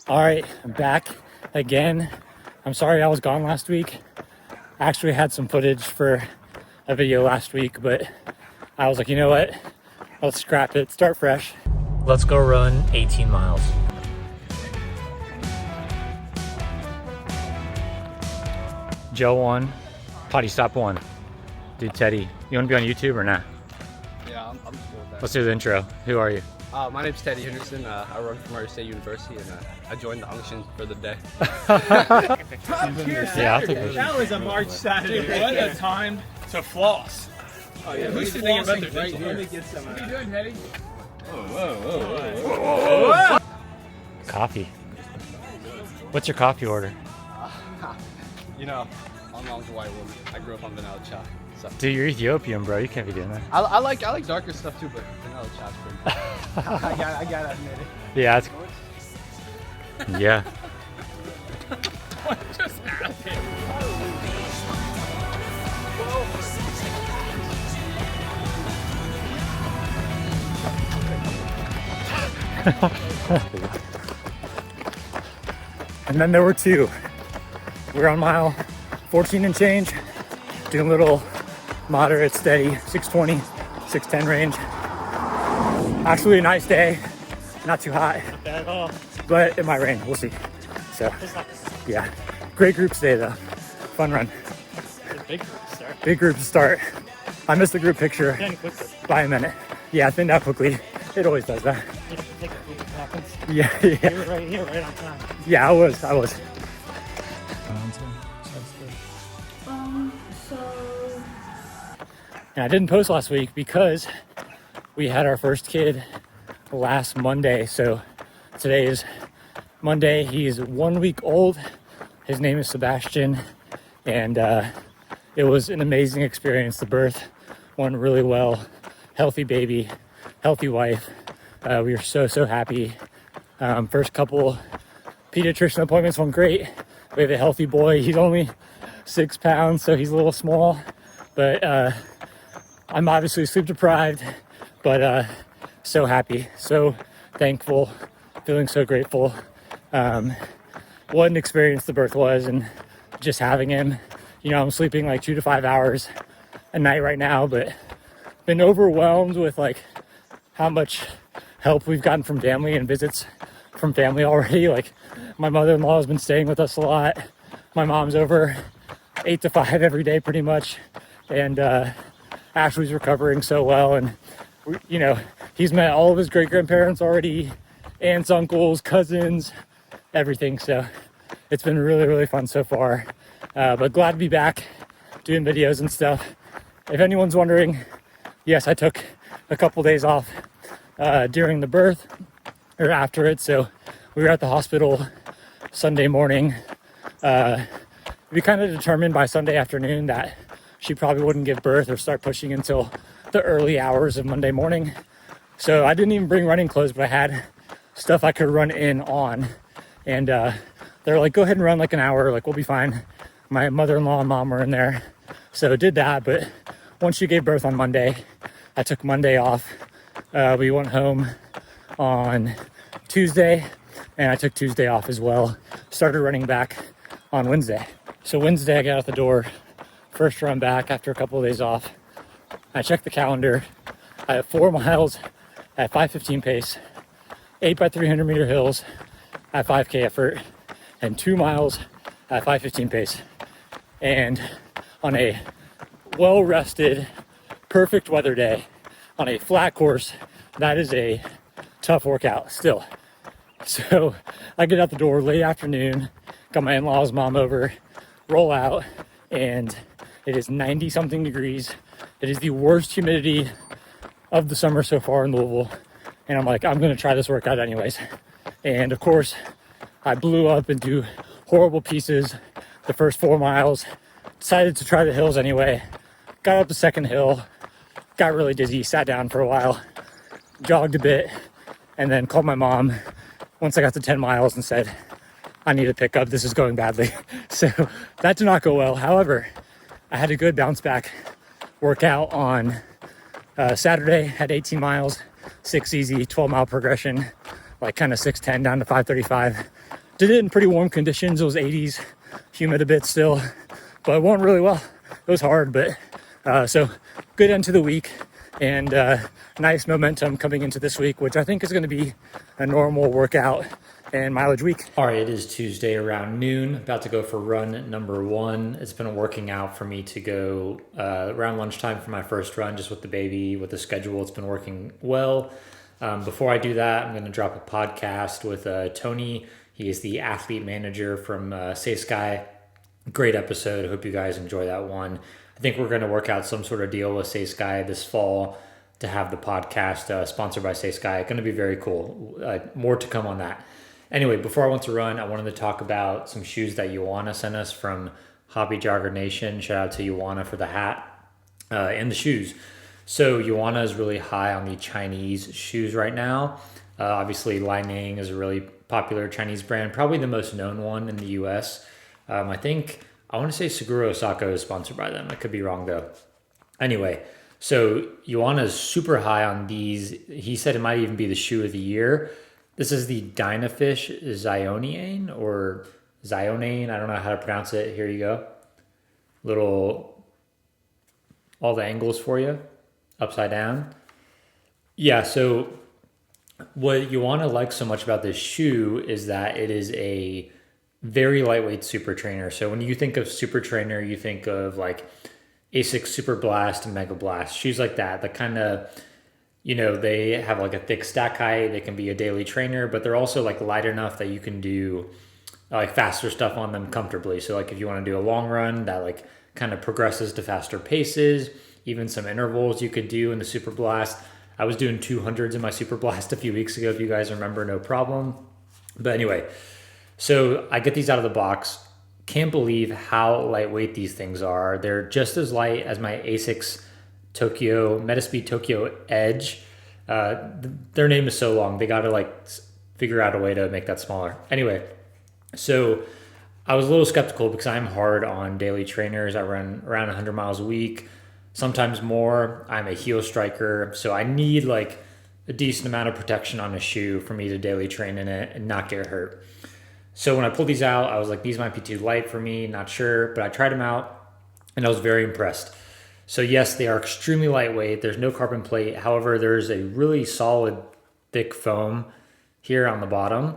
All right, I'm back again. I'm sorry I was gone last week. I actually had some footage for a video last week, but I was like, you know what? Let's scrap it, start fresh. Let's go run 18 miles. Joe 1, potty stop 1. Dude, Teddy, you want to be on YouTube or not? Yeah, I'm cool with that. Let's do the intro. Who are you? My name's Teddy Henderson. I run from Murray State University, and I joined the unction for the day. Yeah, I'll take a picture. That was a March Saturday. Dude, what a time to floss. Oh yeah, who's thinking about their right here? Let me get some. What are you doing, Teddy? Whoa. Coffee. What's your coffee order? You know, my mom's a white woman. I grew up on vanilla chai. So. Dude, you're Ethiopian, bro. You can't be doing that. I like darker stuff too, but vanilla chai's pretty. I gotta admit it. Yeah, it's... Yeah. What just happened? And then there were two. We're on mile 14 and change, doing a little moderate, steady 620, 610 range. Actually a nice day, not too hot, Not bad at all. but it might rain, we'll see. So, yeah, great group today though, fun run. It's a big start. Big group to start. I missed the group picture Then quickly. by a minute. Yeah, I think that quickly. It always does that. You have to take a peek what happens. Yeah, You yeah. were right here, right on time. Yeah, I was. And I didn't post last week because we had our first kid last Monday. So today is Monday. He's 1 week old. His name is Sebastian. And it was an amazing experience. The birth went really well. Healthy baby, healthy wife. We were so happy. First couple pediatrician appointments went great. We have a healthy boy. He's only 6 pounds, so he's a little small. But I'm obviously sleep deprived, but so happy, so thankful, feeling so grateful. What an experience the birth was, and just having him. You know, I'm sleeping like 2 to 5 hours a night right now, but been overwhelmed with like how much help we've gotten from family and visits from family already. Like my mother-in-law has been staying with us a lot. My mom's over 8 to 5 every day pretty much, and Ashley's recovering so well, and you know, he's met all of his great-grandparents already, aunts, uncles, cousins, everything. So it's been really fun so far, but glad to be back doing videos and stuff. If anyone's wondering, yes, I took a couple days off during the birth or after it. So we were at the hospital Sunday morning. We kind of determined by Sunday afternoon that she probably wouldn't give birth or start pushing until the early hours of Monday morning. So I didn't even bring running clothes, but I had stuff I could run in on. And they're like, go ahead and run like an hour, like we'll be fine. My mother-in-law and mom were in there. So did that, but once she gave birth on Monday, I took Monday off. We went home on Tuesday, and I took Tuesday off as well. Started running back on Wednesday. So Wednesday I got out the door, first run back after a couple of days off. I checked the calendar. I have 4 miles at 5:15 pace, 8 by 300 meter hills at 5K effort, and 2 miles at 5:15 pace. And on a well-rested, perfect weather day, on a flat course, that is a tough workout still. So I get out the door late afternoon, got my in-laws, mom over, roll out, and it is 90 something degrees. It is the worst humidity of the summer so far in Louisville. And I'm like, I'm gonna try this workout anyways. And of course, I blew up into horrible pieces the first 4 miles, decided to try the hills anyway, got up the second hill, got really dizzy, sat down for a while, jogged a bit, and then called my mom once I got to 10 miles and said, I need a pickup, this is going badly. So that did not go well. However, I had a good bounce back workout on Saturday, had 18 miles, 6 easy, 12 mile progression. like kind of 610 down to 535. Did it in pretty warm conditions. It was 80s, humid a bit still, but it went really well. It was hard, but so good end to the week, and nice momentum coming into this week, which I think is going to be a normal workout and mileage week. All right, it is Tuesday around noon, about to go for run number 1. It's been working out for me to go around lunchtime for my first run, just with the baby, with the schedule. It's been working well. Before I do that, I'm going to drop a podcast with Tony. He is the athlete manager from Say Sky. Great episode. I hope you guys enjoy that one. I think we're going to work out some sort of deal with Say Sky this fall to have the podcast sponsored by Say Sky. It's going to be very cool. More to come on that. Anyway, before I went to run, I wanted to talk about some shoes that Ioana sent us from Hobby Jogger Nation. Shout out to Ioana for the hat and the shoes. So Ioana is really high on the Chinese shoes right now. Obviously, Li Ning is a really popular Chinese brand, probably the most known one in the US. I want to say Seguro Osaka is sponsored by them. I could be wrong though. Anyway, so Ioana is super high on these. He said it might even be the shoe of the year. This is the Dynafish Xiaonian or Xiaonian. I don't know how to pronounce it. Here you go. All the angles for you, upside down. Yeah, so what Ioana likes so much about this shoe is that it is a very lightweight super trainer. So when you think of super trainer, you think of like ASICS Super Blast and Mega Blast, shoes like that. The kind of, they have like a thick stack height. They can be a daily trainer, but they're also like light enough that you can do like faster stuff on them comfortably. So like if you want to do a long run that like kind of progresses to faster paces, even some intervals you could do in the Super Blast. I was doing 200s in my Super Blast a few weeks ago, if you guys remember, no problem. But anyway, so I get these out of the box. Can't believe how lightweight these things are. They're just as light as my ASICS Metaspeed Tokyo Edge. Their name is so long. They got to like figure out a way to make that smaller. Anyway, so I was a little skeptical because I'm hard on daily trainers. I run around 100 miles a week, sometimes more. I'm a heel striker, so I need like a decent amount of protection on a shoe for me to daily train in it and not get hurt. So when I pulled these out, I was like, these might be too light for me, not sure, but I tried them out and I was very impressed. So yes, they are extremely lightweight. There's no carbon plate. However, there's a really solid, thick foam here on the bottom.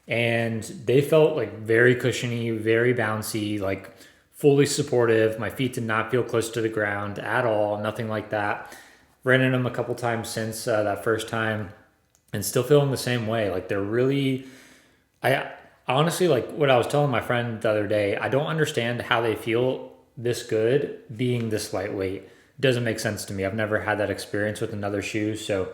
And they felt like very cushiony, very bouncy, like fully supportive. My feet did not feel close to the ground at all, nothing like that. Ran in them a couple times since that first time and still feeling the same way. Like they're really, I honestly, like what I was telling my friend the other day, I don't understand how they feel this good being this lightweight. It doesn't make sense to me. I've never had that experience with another shoe. So,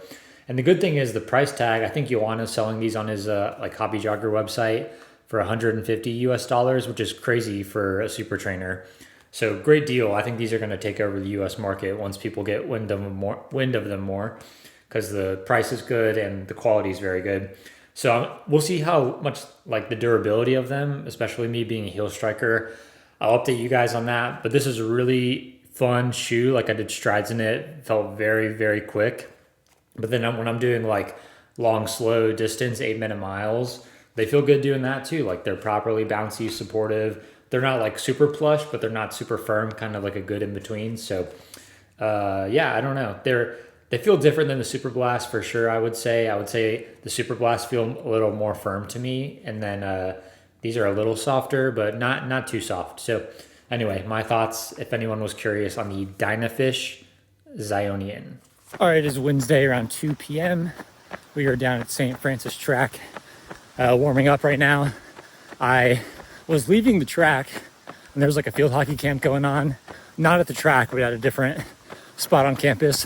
and the good thing is the price tag. I think Ioana is selling these on his like Hobby Jogger website for $150 US, which is crazy for a super trainer. So great deal. I think these are going to take over the US market once people get wind of them more, because the price is good and the quality is very good. So we'll see how much like the durability of them, especially me being a heel striker. I'll update you guys on that, but this is a really fun shoe. Like I did strides in it, felt very, very quick. But then when I'm doing like long, slow distance, 8-minute miles, they feel good doing that too. Like they're properly bouncy, supportive. They're not like super plush, but they're not super firm, kind of like a good in between. So yeah, I don't know. They feel different than the Super Blast for sure. I would say the Super Blast feel a little more firm to me. And then these are a little softer, but not too soft. So anyway, my thoughts, if anyone was curious, on the Dynafish Xiaonian. All right, it is Wednesday around 2 p.m. We are down at St. Francis track, warming up right now. I was leaving the track and there was like a field hockey camp going on, not at the track, but at a different spot on campus.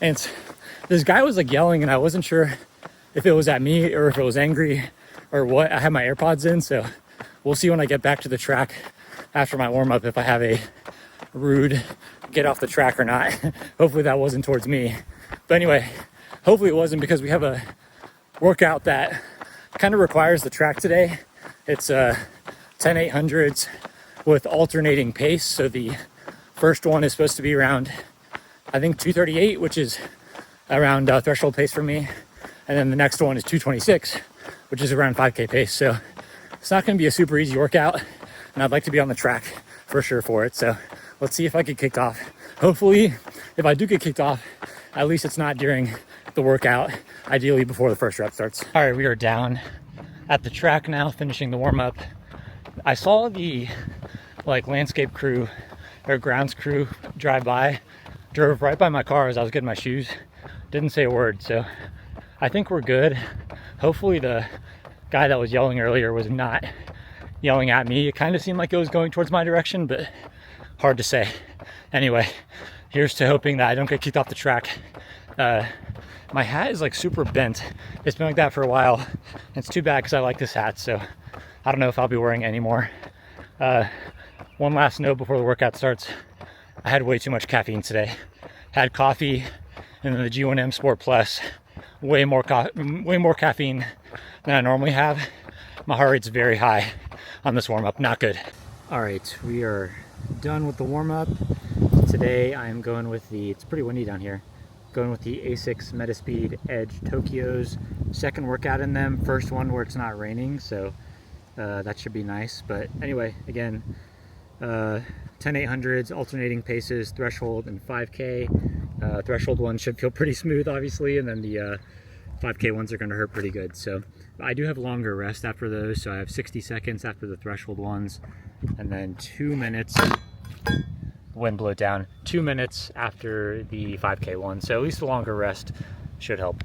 And this guy was like yelling and I wasn't sure if it was at me or if it was angry or what. I had my AirPods in, so we'll see when I get back to the track after my warm up if I have a rude get off the track or not. Hopefully that wasn't towards me. But anyway, hopefully it wasn't, because we have a workout that kind of requires the track today. It's 10 800s with alternating pace. So the first one is supposed to be around, I think, 238, which is around threshold pace for me. And then the next one is 226, which is around 5K pace. So it's not going to be a super easy workout, and I'd like to be on the track for sure for it. So let's see if I get kicked off. Hopefully, if I do get kicked off, at least it's not during the workout, ideally before the first rep starts. All right, we are down at the track now, finishing the warm up. I saw the landscape crew or grounds crew drive by, drove right by my car as I was getting my shoes, didn't say a word. So I think we're good. Hopefully the guy that was yelling earlier was not yelling at me. It kind of seemed like it was going towards my direction, but hard to say. Anyway, here's to hoping that I don't get kicked off the track. My hat is like super bent. It's been like that for a while. It's too bad because I like this hat, so I don't know if I'll be wearing it anymore. One last note before the workout starts. I had way too much caffeine today. Had coffee and then the G1M Sport Plus. Way more caffeine than I normally have. My heart rate's very high on this warm-up. Not good. All right, we are done with the warm-up. Today I'm going with it's pretty windy down here. Going with the Asics Metaspeed Edge Tokyos. Second workout in them. First one where it's not raining, so that should be nice. But anyway, again, 10-800s, alternating paces, threshold, and 5K. Threshold ones should feel pretty smooth, obviously, and then the 5K ones are going to hurt pretty good. So I do have longer rest after those, so I have 60 seconds after the threshold ones, and then 2 minutes. Wind blew it down. 2 minutes after the 5K one, so at least a longer rest should help.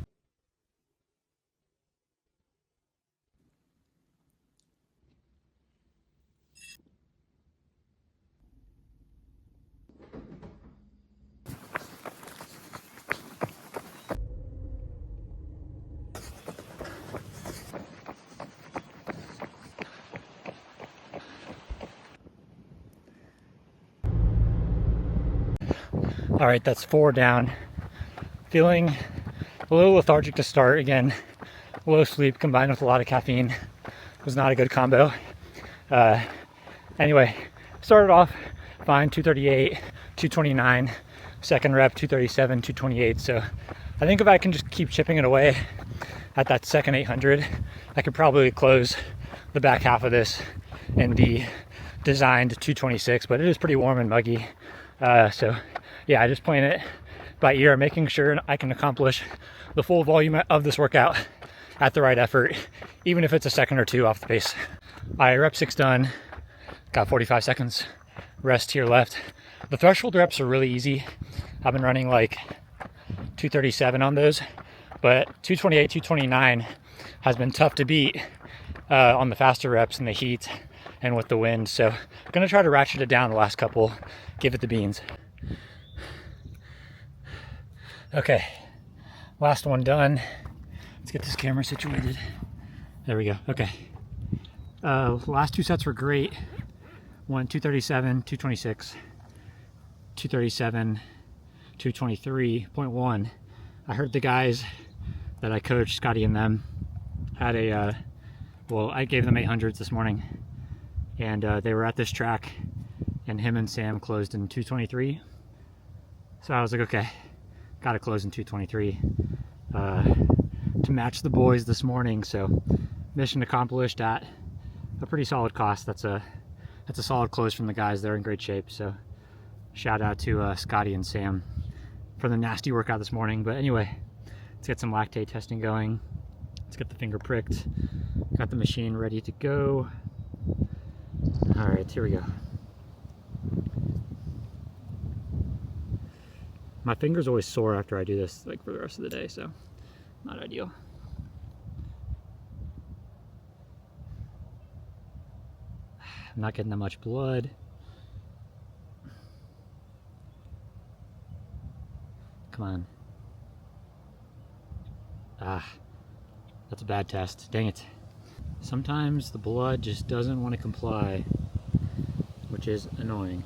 All right, that's 4 down. Feeling a little lethargic to start. Again, low sleep combined with a lot of caffeine was not a good combo. Anyway, started off fine, 238, 229. Second rep, 237, 228. So I think if I can just keep chipping it away at that second 800, I could probably close the back half of this in the designed 226, but it is pretty warm and muggy. So yeah, I just playing it by ear, making sure I can accomplish the full volume of this workout at the right effort, even if it's a second or two off the pace. All right, rep 6 done. Got 45 seconds rest here left. The threshold reps are really easy. I've been running like 237 on those, but 228, 229 has been tough to beat on the faster reps in the heat and with the wind. So I'm gonna try to ratchet it down the last couple, give it the beans. Okay, last one done. Let's get this camera situated. There we go. Okay. Last 2 sets were great. 237, 226, 237, 223.1. I heard the guys that I coached, Scotty and them, had I gave them 800s this morning, and they were at this track, and him and Sam closed in 223. So I was like, okay, gotta close in 223 to match the boys this morning. So mission accomplished at a pretty solid cost. That's a solid close from the guys. They're in great shape. So shout out to Scotty and Sam for the nasty workout this morning. But anyway, let's get some lactate testing going. Let's get the finger pricked. Got the machine ready to go. All right, here we go. My finger's always sore after I do this, like for the rest of the day, so not ideal. I'm not getting that much blood. Come on. That's a bad test. Dang it. Sometimes the blood just doesn't want to comply, which is annoying.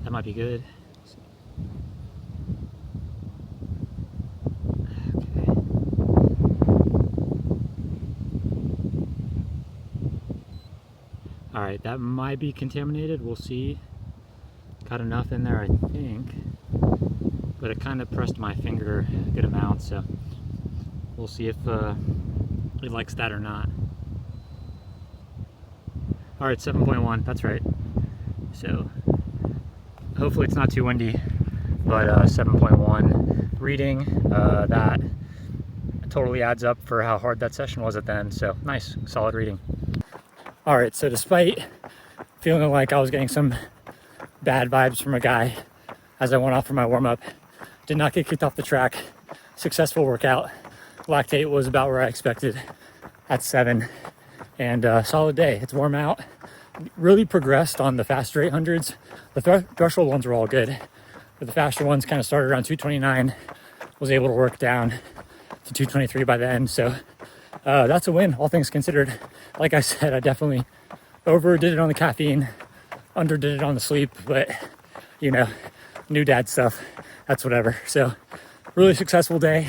That might be good. Okay. right, that might be contaminated. We'll see. Got enough in there, I think. But it kind of pressed my finger a good amount, so we'll see if it likes that or not. All right, 7.1, that's right. So hopefully it's not too windy, but 7.1 reading, that totally adds up for how hard that session was at the end. So nice, solid reading. All right, so despite feeling like I was getting some bad vibes from a guy as I went off for my warm-up, did not get kicked off the track. Successful workout. Lactate was about where I expected at 7, and solid day. It's warm out. Really progressed on the faster 800s. The threshold ones were all good, but the faster ones kind of started around 229. Was able to work down to 223 by the end. So that's a win, all things considered. Like I said, I definitely overdid it on the caffeine, underdid it on the sleep, but you know, new dad stuff, that's whatever. So really successful day.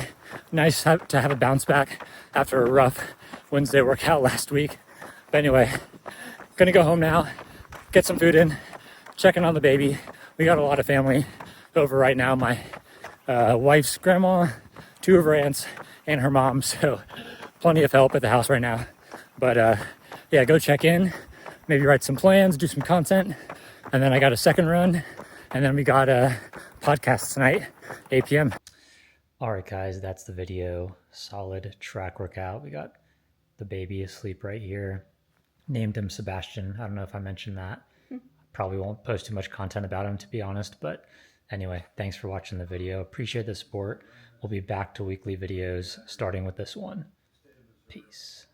Nice to have a bounce back after a rough Wednesday workout last week. But anyway, gonna go home now, get some food in, checking on the baby. We got a lot of family over right now. My wife's grandma, 2 of her aunts, and her mom. So plenty of help at the house right now. But yeah, go check in, maybe write some plans, do some content. And then I got a second run. And then we got a podcast tonight, 8 p.m. All right, guys, that's the video. Solid track workout. We got the baby asleep right here. Named him Sebastian. I don't know if I mentioned that. Probably won't post too much content about him, to be honest. But anyway, thanks for watching the video. Appreciate the support. We'll be back to weekly videos starting with this one. Peace.